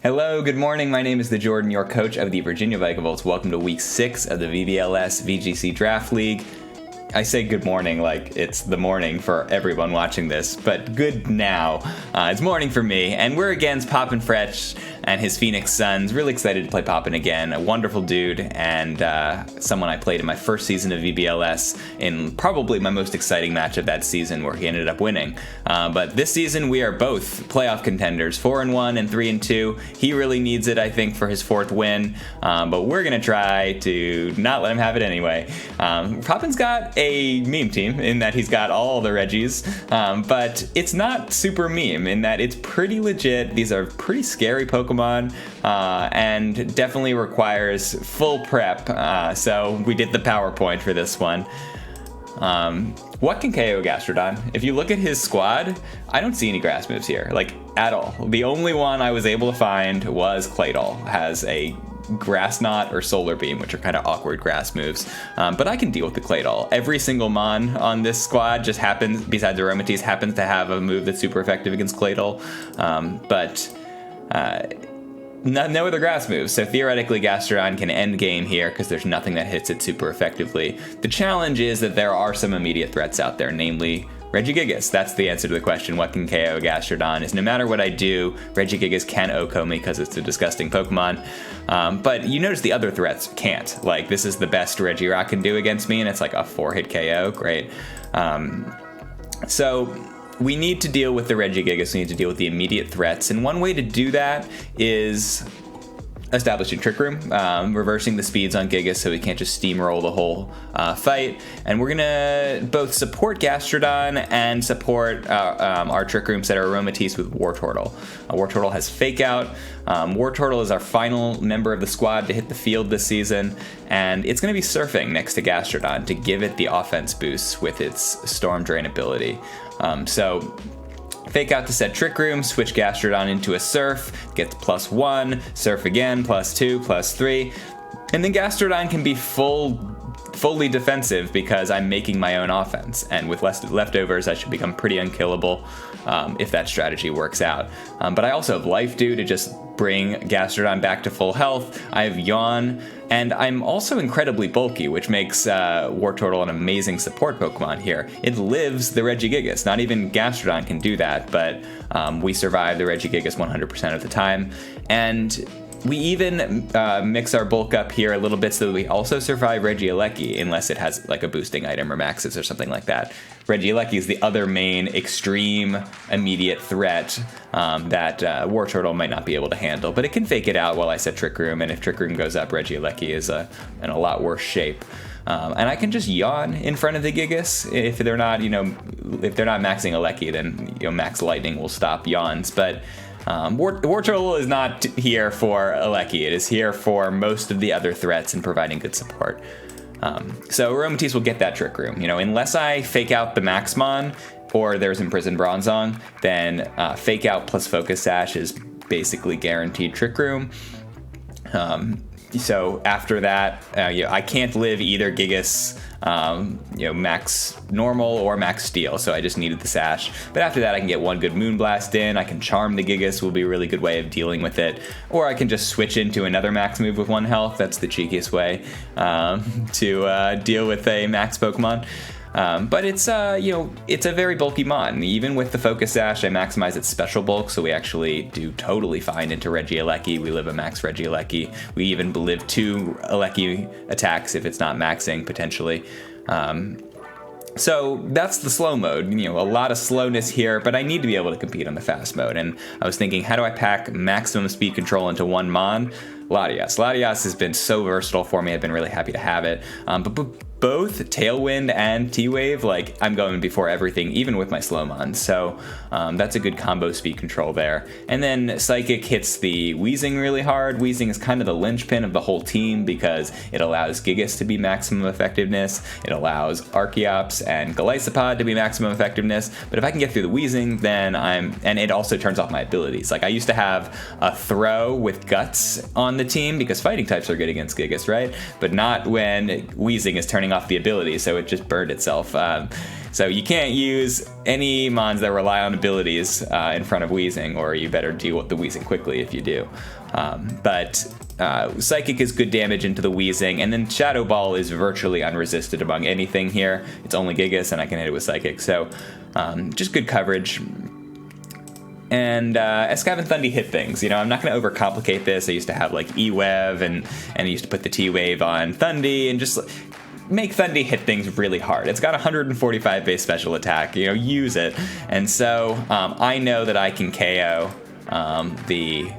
Hello, good morning. My name is the Jordan, your coach of the Virginia Vigavolts. Welcome to week 6 of the VBL-S VGC Draft League. I say good morning like it's the morning for everyone watching this, but good now. It's morning for me, and we're against Poppin' Fresh and his Phoenix Suns. Really excited to play Poppin' again. A wonderful dude, and someone I played in my first season of VBL-S in probably my most exciting match of that season, where he ended up winning. But this season, we are both playoff contenders, 4-1 and 3-2. He really needs it, I think, for his 4th win, but we're going to try to not let him have it anyway. Poppin's got a meme team in that he's got all the Reggies, but it's not super meme in that it's pretty legit. These are pretty scary Pokemon, and definitely requires full prep, so we did the PowerPoint for this one. What can KO Gastrodon? If you look at his squad, I don't see any grass moves here, like, at all. The only one I was able to find was Claydol. Has a Grass Knot or Solar Beam, which are kind of awkward grass moves, but I can deal with the Claydol. Every single mon on this squad just happens, besides Aromatisse, happens to have a move that's super effective against Claydol, but no other grass moves, so theoretically Gastrodon can end game here because there's nothing that hits it super effectively. The challenge is that there are some immediate threats out there, namely Gigas. That's the answer to the question, what can KO Gastrodon, is no matter what I do, Gigas can OHKO me because it's a disgusting Pokemon. But you notice the other threats can't. Like, this is the best Regirock can do against me, and it's like a 4-hit KO. Great. So we need to deal with the Gigas. We need to deal with the immediate threats, and one way to do that is establishing Trick Room, reversing the speeds on Gigas so we can't just steamroll the whole fight. And we're gonna both support Gastrodon and support our Trick Room set our Aromatisse with Wartortle. Wartortle has Fake Out. Wartortle is our final member of the squad to hit the field this season, and it's gonna be surfing next to Gastrodon to give it the offense boost with its Storm Drain ability. So Fake Out to set Trick Room, switch Gastrodon into a Surf, gets +1, Surf again, +2, +3, and then Gastrodon can be fully defensive because I'm making my own offense, and with less leftovers I should become pretty unkillable if that strategy works out. But I also have Life Dew to just bring Gastrodon back to full health. I have Yawn, and I'm also incredibly bulky, which makes Wartortle an amazing support Pokemon here. It lives the Gigas. Not even Gastrodon can do that, but we survive the Gigas 100% of the time. And we even mix our bulk up here a little bit so that we also survive Regieleki, unless it has like a boosting item or maxes or something like that. Regieleki is the other main extreme immediate threat that Wartortle might not be able to handle, but it can fake it out while I set Trick Room, and if Trick Room goes up, Regieleki is in a lot worse shape. And I can just Yawn in front of the Gigas. If they're not, if they're not maxing Eleki, then Max Lightning will stop Yawns, but Wartortle is not here for Eleki. It is here for most of the other threats and providing good support. So Aromatisse will get that Trick Room. Unless I Fake Out the Maxmon or there's Imprisoned Bronzong, then Fake Out plus Focus Sash is basically guaranteed Trick Room. So after that, I can't live either Gigas, max normal or max steel, so I just needed the Sash. But after that, I can get one good Moonblast in. I can Charm the Gigas, will be a really good way of dealing with it. Or I can just switch into another max move with 1 health. That's the cheekiest way to deal with a max Pokemon. But it's a very bulky mon. Even with the Focus Sash, I maximize its special bulk, so we actually do totally fine into Regieleki. We live a max Regieleki. We even live 2 Eleki attacks if it's not maxing, potentially. So that's the slow mode. A lot of slowness here, but I need to be able to compete on the fast mode. And I was thinking, how do I pack maximum speed control into 1 mon? Latias. Latias has been so versatile for me. I've been really happy to have it. But both Tailwind and T-Wave, I'm going before everything, even with my Slowmon. So that's a good combo speed control there. And then Psychic hits the Weezing really hard. Weezing is kind of the linchpin of the whole team because it allows Gigas to be maximum effectiveness. It allows Archeops and Golisopod to be maximum effectiveness. But if I can get through the Weezing, then and it also turns off my abilities. I used to have a Throw with Guts on the team because fighting types are good against Gigas, right? But not when Weezing is turning killing off the ability, so it just burned itself. So you can't use any mons that rely on abilities in front of Wheezing, or you better deal with the Wheezing quickly if you do. But Psychic is good damage into the Wheezing, and then Shadow Ball is virtually unresisted among anything here. It's only Gigas, and I can hit it with Psychic, so just good coverage. And Escav and Thundy hit things. You know, I'm not going to overcomplicate this. I used to have like E-Wave, and I used to put the T-Wave on Thundy, and just make Thundy hit things really hard. It's got 145 base special attack, you know, use it. And so I know that I can KO the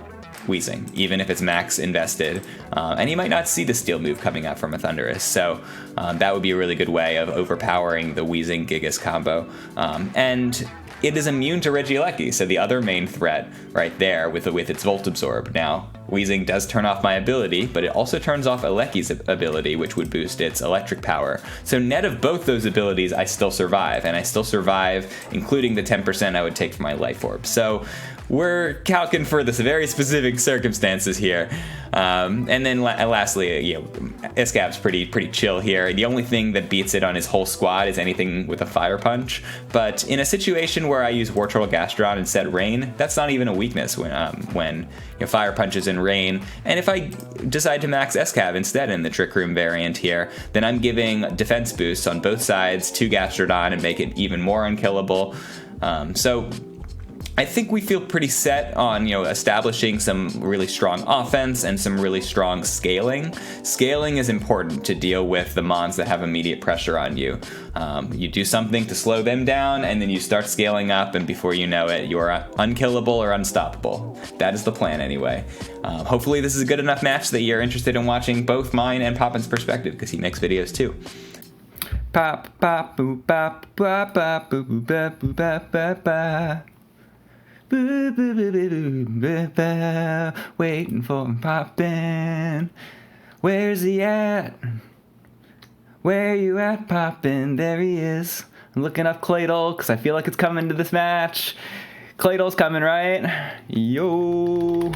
Wheezing, even if it's max invested. And he might not see the steel move coming up from a Thundurus. So that would be a really good way of overpowering the Wheezing Gigas combo. And it is immune to Regieleki, so the other main threat right there with its Volt Absorb. Now, Wheezing does turn off my ability, but it also turns off Aleki's ability, which would boost its electric power. So net of both those abilities, I still survive, and I still survive, including the 10% I would take for my Life Orb. So we're calcing for this very specific circumstances here. And then lastly, you know, Escav's pretty chill here. The only thing that beats it on his whole squad is anything with a Fire Punch. But in a situation where I use Wartortle Gastrodon and set Rain, that's not even a weakness when you know, Fire Punch is in Rain. And if I decide to max Escav instead in the Trick Room variant here, then I'm giving defense boosts on both sides to Gastrodon and make it even more unkillable. So I think we feel pretty set on, you know, establishing some really strong offense and some really strong scaling. Scaling is important to deal with the mons that have immediate pressure on you. You do something to slow them down, and then you start scaling up, and before you know it, you're unkillable or unstoppable. That is the plan anyway. Hopefully this is a good enough match that you're interested in watching both mine and Poppin's perspective, because he makes videos too. Pop, pop, boop, bop, bop, bop, boop, boop, bop, boop, bop, bop, bop. Waiting for him, Poppin'. Where's he at? Where you at, Poppin'? There he is. I'm looking up Claydol because I feel like it's coming to this match. Claydol's coming, right? Yo.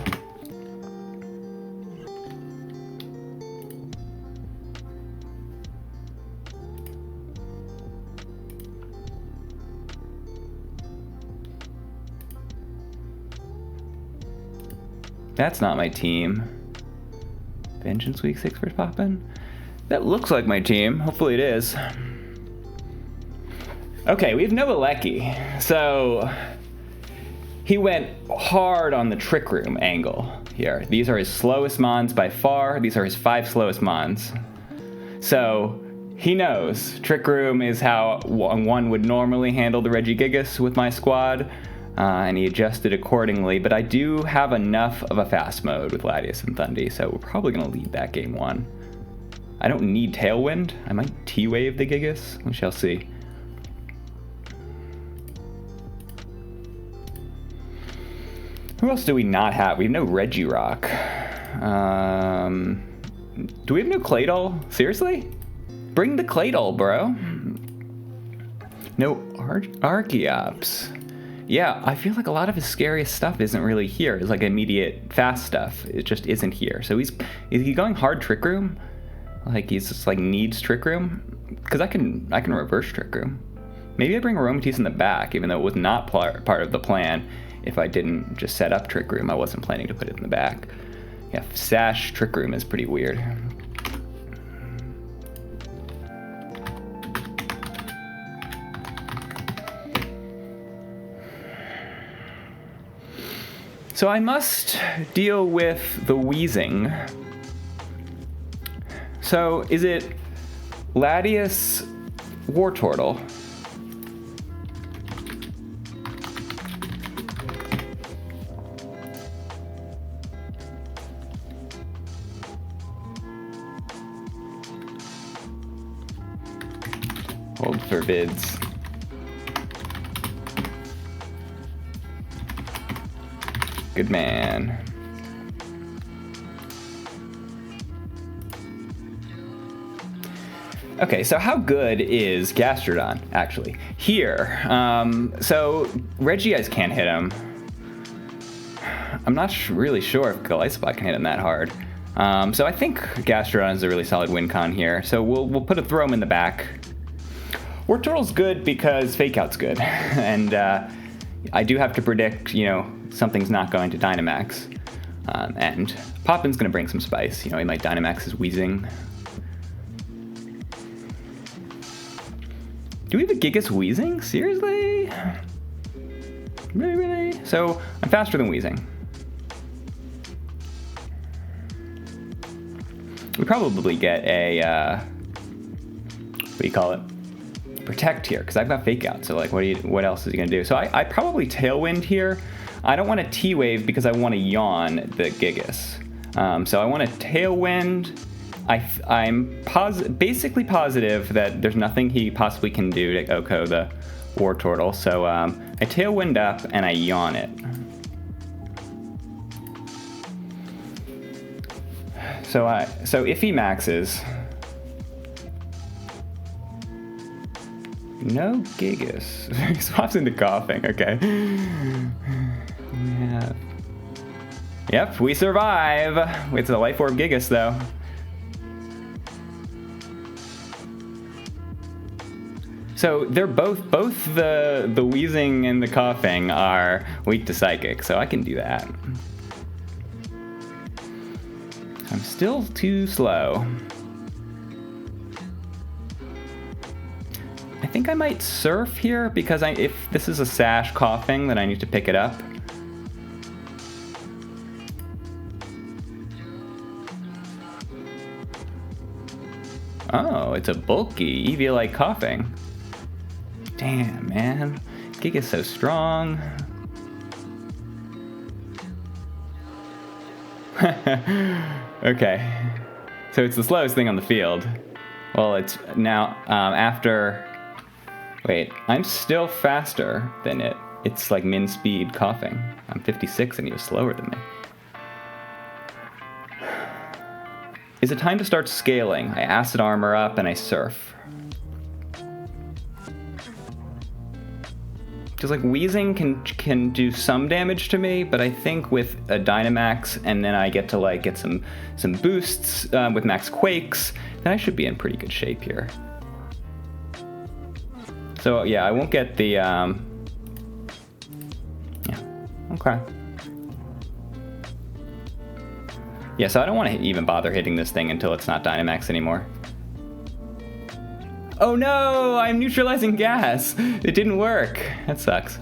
That's not my team. Vengeance week 6 for Poppin'? That looks like my team. Hopefully it is. Okay, we have no Aleki. So he went hard on the Trick Room angle here. These are his slowest mons by far. These are his 5 slowest mons. So he knows Trick Room is how one would normally handle the Regigigas with my squad. And he adjusted accordingly, but I do have enough of a fast mode with Latias and Thundy, so we're probably going to lead that game 1. I don't need Tailwind. I might T-Wave the Gigas. We shall see. Who else do we not have? We have no Regirock. Do we have no Claydol? Seriously? Bring the Claydol, bro. No Archeops. Yeah, I feel like a lot of his scariest stuff isn't really here. It's like immediate fast stuff. It just isn't here. So is he going hard Trick Room? Like he's just like needs Trick Room? Because I can reverse Trick Room. Maybe I bring Aromatisse in the back, even though it was not part of the plan. If I didn't just set up Trick Room, I wasn't planning to put it in the back. Yeah, Sash Trick Room is pretty weird. So I must deal with the Wheezing. So is it Latias Wartortle? Hold for bids. Good man. Okay, so how good is Gastrodon, actually? Here, so Regice can't hit him. I'm not really sure if Galisopod can hit him that hard. So I think Gastrodon is a really solid win con here. So we'll put a throw him in the back. War Turtle's good because Fake Out's good. And I do have to predict, something's not going to Dynamax. And Poppin's going to bring some spice. He might Dynamax his Wheezing. Do we have a Gigas Wheezing? Seriously? Really? So I'm faster than Wheezing. We probably get a, what do you call it? Protect here, because I've got Fake Out. So like, what else is he gonna do? So I probably Tailwind here. I don't want to T-Wave because I want to Yawn the Gigas. So I want to Tailwind. I'm basically positive that there's nothing he possibly can do to OHKO the War Turtle. So I Tailwind up and I Yawn it. So if he maxes, no Gigas. He swaps into Coughing. Okay. Yeah. Yep, we survive. It's a Life Orb Gigas though. So they're both the Wheezing and the Coughing are weak to Psychic, so I can do that. I'm still too slow. I think I might Surf here because if this is a Sash Coughing, then I need to pick it up. Oh, it's a bulky EV-like Coughing. Damn, man. Giga's so strong. Okay. So it's the slowest thing on the field. Well, it's now after... Wait, I'm still faster than it. It's like min speed Coughing. I'm 56 and he was slower than me. Is it time to start scaling? I Acid Armor up and I Surf. Because like Wheezing can do some damage to me, but I think with a Dynamax and then I get to like get some boosts with Max Quakes, then I should be in pretty good shape here. So yeah, I won't get the yeah, okay. Yeah, so I don't want to even bother hitting this thing until it's not Dynamax anymore. Oh no, I'm neutralizing gas. It didn't work. That sucks.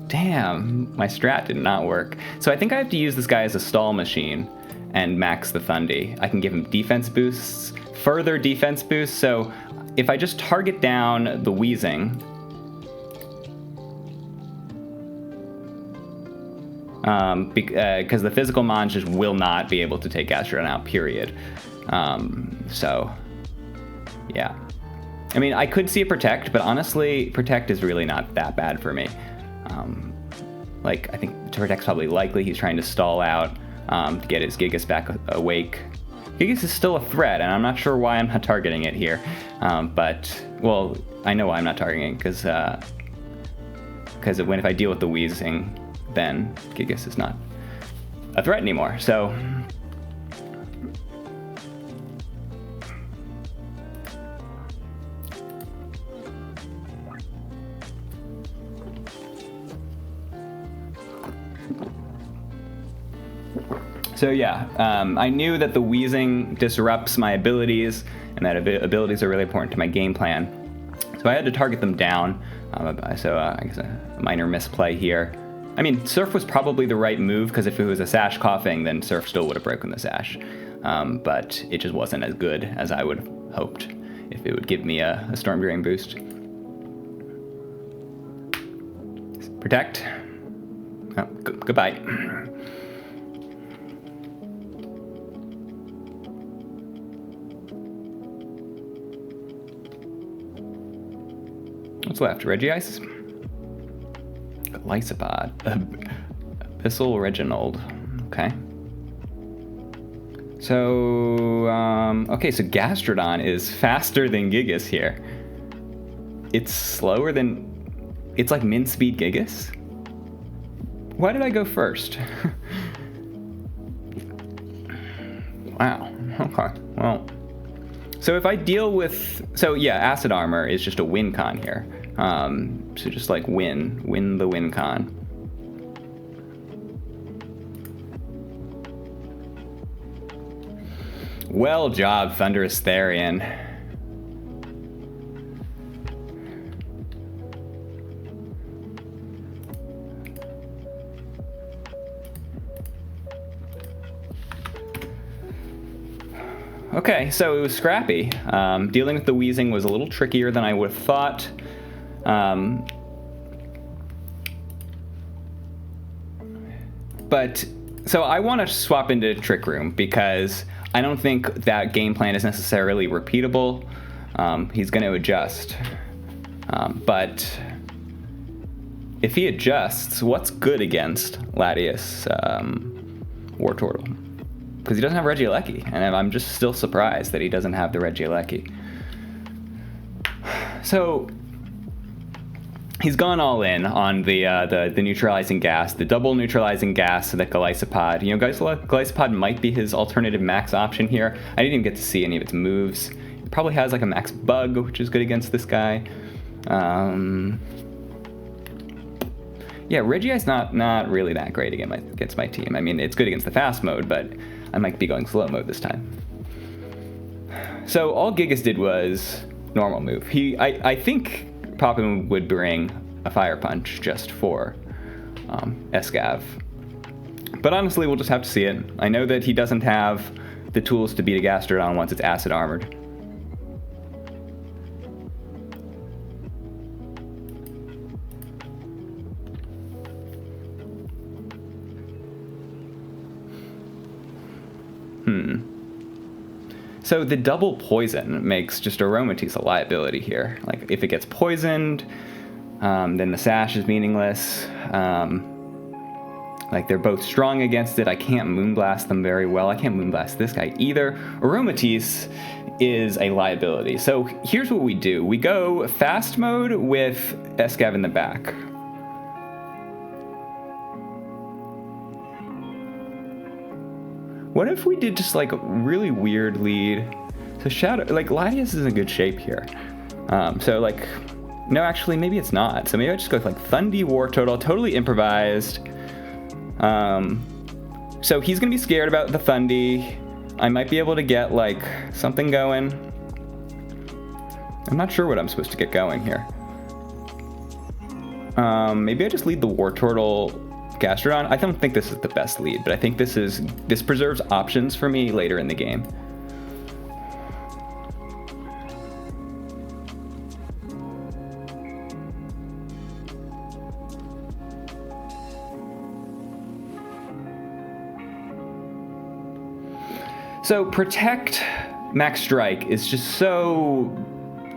Damn, my strat did not work. So I think I have to use this guy as a stall machine and max the Thundy. I can give him defense boosts, further defense boosts. So if I just target down the Wheezing, because the physical Mons just will not be able to take Gastrodon out, period. So, yeah. I mean, I could see a Protect, but honestly, Protect is really not that bad for me. Like, I think Protect's probably likely. He's trying to stall out to get his Gigas back awake. Gigas is still a threat, and I'm not sure why I'm not targeting it here. But, well, I know why I'm not targeting it, because if I deal with the Wheezing, then Gigas is not a threat anymore. So yeah, I knew that the Wheezing disrupts my abilities, and that abilities are really important to my game plan. So I had to target them down. So I guess a minor misplay here. I mean, Surf was probably the right move, because if it was a Sash Coughing, then Surf still would have broken the Sash. But it just wasn't as good as I would have hoped if it would give me a Storm Drain boost. Protect. Oh, goodbye. What's left? Regice? Lysopod. Abyssal Reginald. Okay. So, okay, so Gastrodon is faster than Gigas here. It's slower than... It's like min speed Gigas? Why did I go first? Wow. Okay. Well, so if I deal with, so yeah, acid armor is just a win con here. So just like win the win con. Well job, Thunderous Therian. Okay, so it was scrappy. Dealing with the wheezing was a little trickier than I would have thought. But, so I want to swap into Trick Room because I don't think that game plan is necessarily repeatable. He's going to adjust. But if he adjusts, what's good against Latias Wartortle? Because he doesn't have Regieleki, and I'm just still surprised that he doesn't have the Regieleki. So he's gone all in on the neutralizing gas, the double neutralizing gas to the Golisopod. You know, Golisopod might be his alternative max option here. I didn't even get to see any of its moves. It probably has like a max bug, which is good against this guy. Yeah, Regie's not really that great against my team. I mean, it's good against the fast mode, but I might be going slow mode this time. So all Gigas did was normal move. I think Poppin would bring a Fire Punch just for Escav. But honestly, we'll just have to see it. I know that he doesn't have the tools to beat a Gastrodon once it's acid armored. So the double poison makes just Aromatisse a liability here. Like, if it gets poisoned, then the sash is meaningless. Like, they're both strong against it. I can't Moonblast them very well. I can't Moonblast this guy either. Aromatisse is a liability. So here's what we do. We go fast mode with Escav in the back. What if we did just like a really weird lead? So Shadow, like Latias is in good shape here. So like, no, actually maybe it's not. So maybe I just go with like Thundy Wartortle, totally improvised. So he's gonna be scared about the Thundy. I might be able to get like something going. I'm not sure what I'm supposed to get going here. Maybe I just lead the Wartortle Gastrodon. I don't think this is the best lead, but I think this preserves options for me later in the game. So Protect Max Strike is just so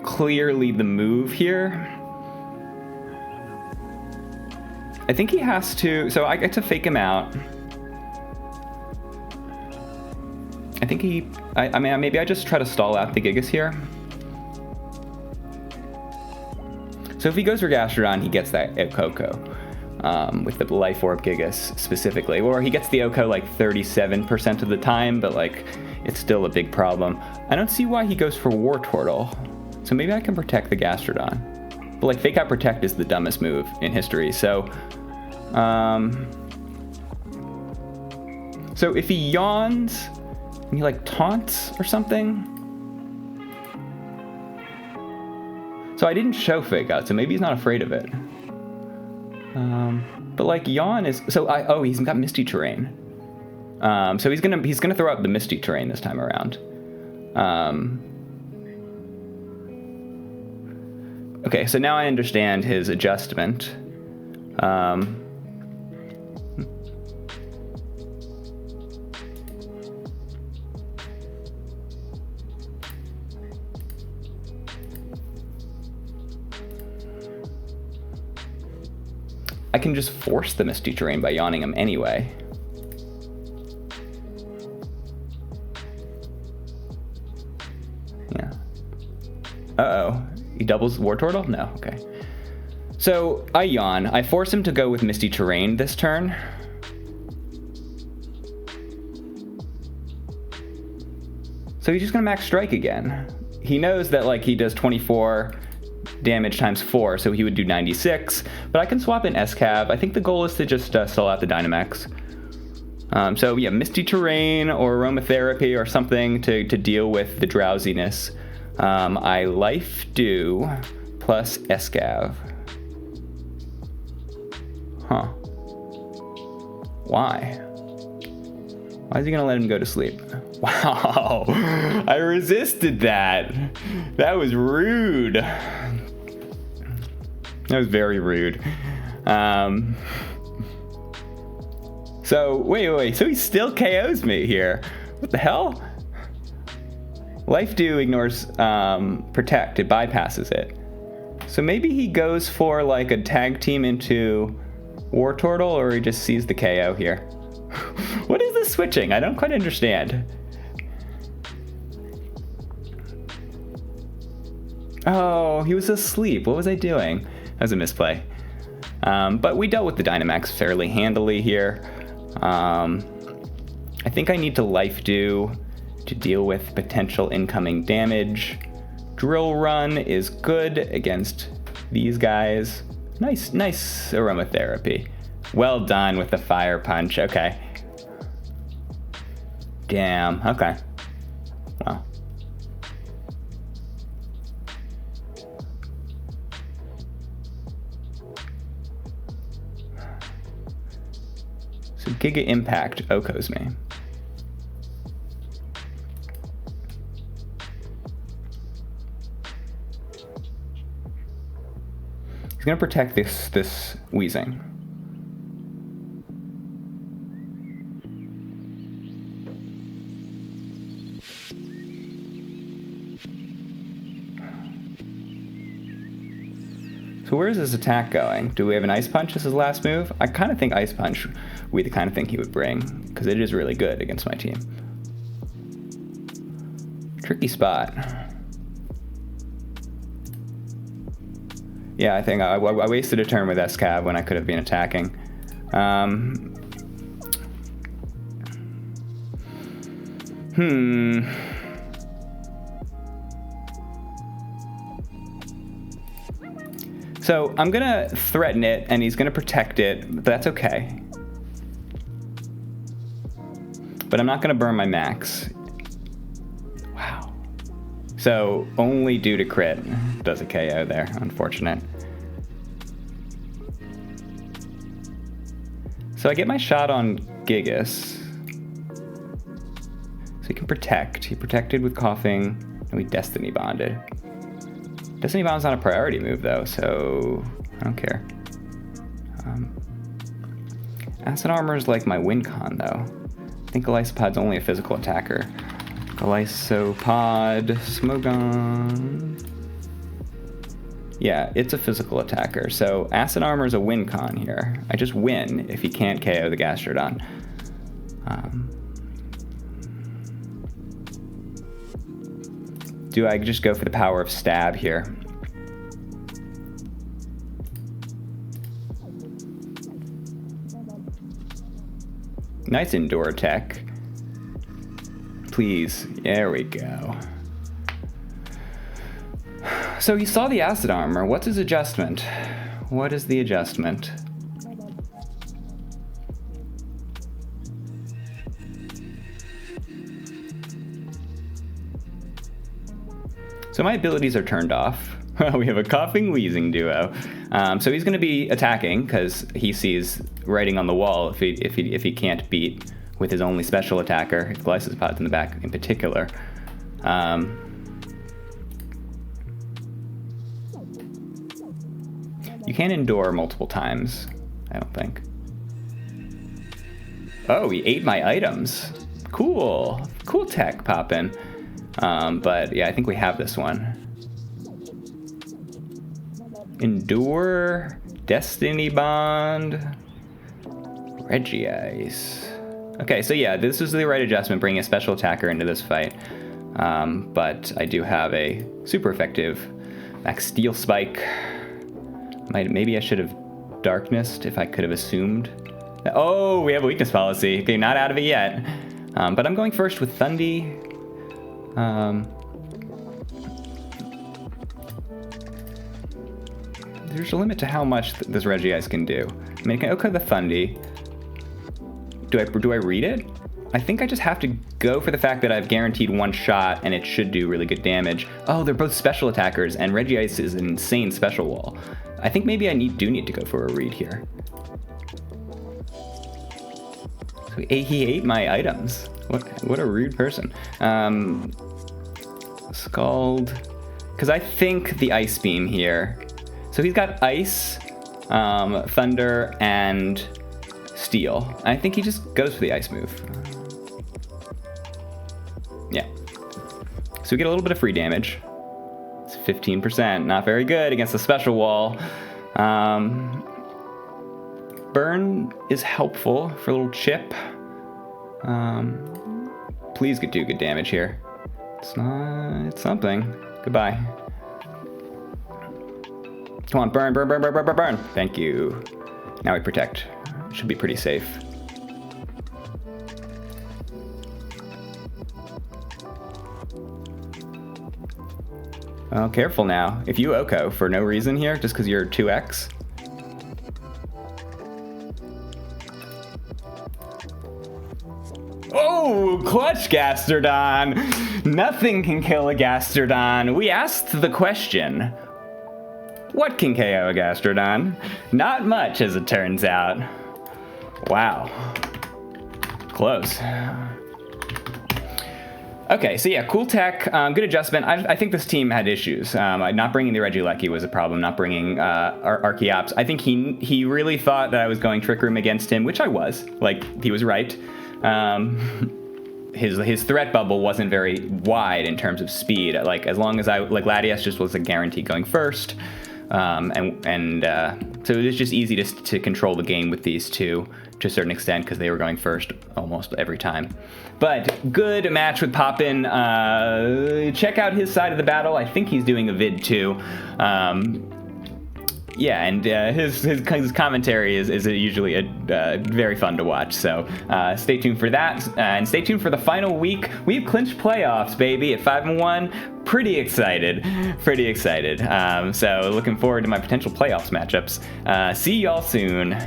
clearly the move here. I think he has to, so I get to fake him out. I think I mean, maybe I just try to stall out the Gigas here. So if he goes for Gastrodon, he gets that Okoko, with the Life Orb Gigas specifically. Or he gets the Oko like 37% of the time, but like, it's still a big problem. I don't see why he goes for Wartortle. So maybe I can protect the Gastrodon. But like, Fake Out Protect is the dumbest move in history, so... So if he yawns, and he like taunts or something... So I didn't show Fake Out, so maybe he's not afraid of it. But like, yawn is... So oh, he's got Misty Terrain. So he's gonna throw out the Misty Terrain this time around. Okay, so now I understand his adjustment. I can just force the Misty Terrain by yawning him anyway. Yeah. Uh-oh. He doubles Wartortle? No, okay. So I yawn. I force him to go with Misty Terrain this turn. So he's just gonna max strike again. He knows that like he does 24 damage times 4, so he would do 96, but I can swap in S-Cav. I think the goal is to just stall out the Dynamax. So yeah, Misty Terrain or Aromatherapy or something to deal with the drowsiness. I Life Dew plus S-Cav. Huh. Why? Why is he gonna let him go to sleep? Wow, I resisted that. That was rude. That was very rude. So, wait, so he still KOs me here. What the hell? Life Dew ignores Protect, it bypasses it. So maybe he goes for like a tag team into War Turtle, or he just sees the KO here. What is this switching? I don't quite understand. Oh, he was asleep. What was I doing? That was a misplay. But we dealt with the Dynamax fairly handily here. I think I need to Life Dew to deal with potential incoming damage. Drill Run is good against these guys. Nice Aromatherapy. Well done with the Fire Punch. Okay. Damn. Okay. Wow. So Giga Impact Okos me. He's gonna protect this Weezing. So where's his attack going? Do we have an Ice Punch as his last move? I kind of think Ice Punch would be the kind of thing he would bring, because it is really good against my team. Tricky spot. Yeah, I think I wasted a turn with S-Cav when I could have been attacking. So I'm gonna threaten it, and he's gonna protect it, but that's okay. But I'm not gonna burn my max. Wow. So only due to crit does a KO there, unfortunate. So I get my shot on Gigas. So he can protect. He protected with coughing, and we Destiny Bonded. Destiny Bond's not a priority move though, so I don't care. Acid Armor is like my win con though. I think Golisopod's only a physical attacker. Golisopod, Smogon. Yeah, it's a physical attacker, so Acid Armor is a win con here. I just win if he can't KO the Gastrodon. Do I just go for the power of Stab here? Nice Endure Tech. Please, there we go. So he saw the Acid Armor. What's his adjustment? What is the adjustment? So my abilities are turned off. We have a coughing Weezing duo. So he's going to be attacking because he sees writing on the wall if he can't beat with his only special attacker, if Golisopod's in the back in particular. You can't endure multiple times, I don't think. Oh, he ate my items. Cool. Cool tech poppin'. But yeah, I think we have this one. Endure, Destiny Bond, Regice. Okay, so yeah, this is the right adjustment, bringing a special attacker into this fight. But I do have a super effective Max Steel Spike. Maybe I should have darknessed if I could have assumed. Oh, we have a weakness policy. Okay, not out of it yet. But I'm going first with Thundy. There's a limit to how much this Regice can do. I mean, okay, the Thundy. Do I read it? I think I just have to go for the fact that I've guaranteed one shot and it should do really good damage. Oh, they're both special attackers, and Regice is an insane special wall. I think maybe I do need to go for a read here. So he ate my items. What a rude person. Scald. Because I think the Ice Beam here. So he's got Ice, Thunder, and Steel. I think he just goes for the Ice move. Yeah. So we get a little bit of free damage. It's 15%, not very good against the special wall. Burn is helpful for a little chip. Please do good damage here. It's something. Goodbye. Come on, burn, burn, burn, burn, burn, burn, burn. Thank you. Now we protect. Should be pretty safe. Oh, careful now. If you Oko for no reason here, just because you're 2x. Oh, clutch Gastrodon! Nothing can kill a Gastrodon. We asked the question. What can KO a Gastrodon? Not much, as it turns out. Wow. Close. Okay, so yeah, cool tech, good adjustment. I think this team had issues. Not bringing the Regieleki was a problem, not bringing Archeops. I think he really thought that I was going Trick Room against him, which I was. Like, he was right. His threat bubble wasn't very wide in terms of speed. Like, as long as Latias just was a guarantee going first. So it was just easy to control the game with these two to a certain extent because they were going first almost every time. But good match with Poppin. Check out his side of the battle. I think he's doing a vid too. Yeah, and his commentary is usually very fun to watch. So stay tuned for that, and stay tuned for the final week. We've clinched playoffs, baby, at 5-1. Pretty excited. So looking forward to my potential playoffs matchups. See y'all soon.